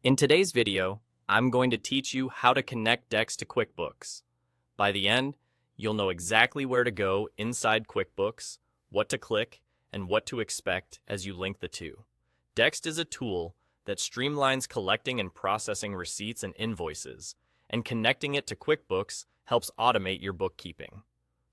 In today's video, I'm going to teach you how to connect Dext to QuickBooks. By the end, you'll know exactly where to go inside QuickBooks, what to click, and what to expect as you link the two. Dext is a tool that streamlines collecting and processing receipts and invoices, and connecting it to QuickBooks helps automate your bookkeeping.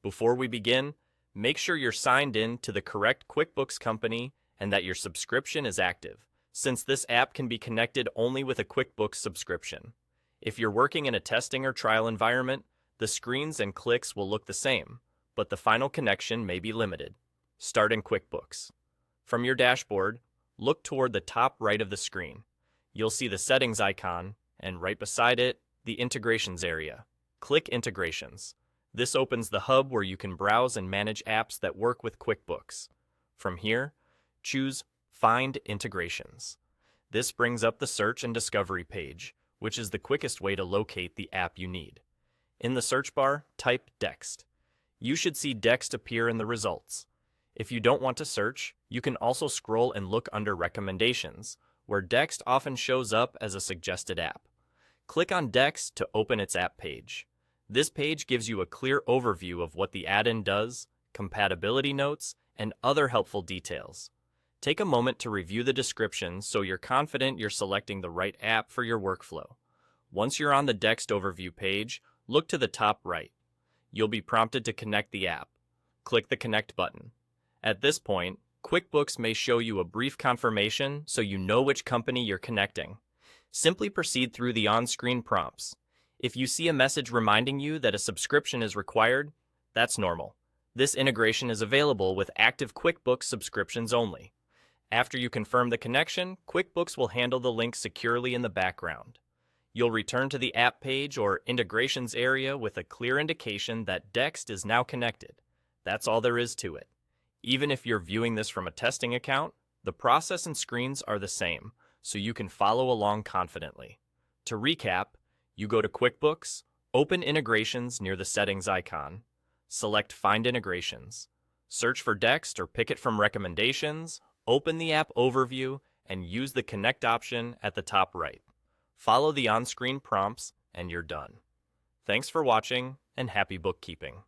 Before we begin, make sure you're signed in to the correct QuickBooks company and that your subscription is active, since this app can be connected only with a QuickBooks subscription. If you're working in a testing or trial environment, the screens and clicks will look the same, but the final connection may be limited. Start in QuickBooks. From your dashboard, look toward the top right of the screen. You'll see the settings icon, and right beside it, the integrations area. Click Integrations. This opens the hub where you can browse and manage apps that work with QuickBooks. From here, choose Find Integrations. This brings up the search and discovery page, which is the quickest way to locate the app you need. In the search bar, type Dext. You should see Dext appear in the results. If you don't want to search, you can also scroll and look under Recommendations, where Dext often shows up as a suggested app. Click on Dext to open its app page. This page gives you a clear overview of what the add-in does, compatibility notes, and other helpful details. Take a moment to review the description so you're confident you're selecting the right app for your workflow. Once you're on the Dext overview page, look to the top right. You'll be prompted to connect the app. Click the Connect button. At this point, QuickBooks may show you a brief confirmation so you know which company you're connecting. Simply proceed through the on-screen prompts. If you see a message reminding you that a subscription is required, that's normal. This integration is available with active QuickBooks subscriptions only. After you confirm the connection, QuickBooks will handle the link securely in the background. You'll return to the app page or integrations area with a clear indication that Dext is now connected. That's all there is to it. Even if you're viewing this from a testing account, the process and screens are the same, so you can follow along confidently. To recap, you go to QuickBooks, open Integrations near the Settings icon, select Find Integrations, search for Dext or pick it from Recommendations, open the app overview, and use the Connect option at the top right. Follow the on-screen prompts, and you're done. Thanks for watching, and happy bookkeeping.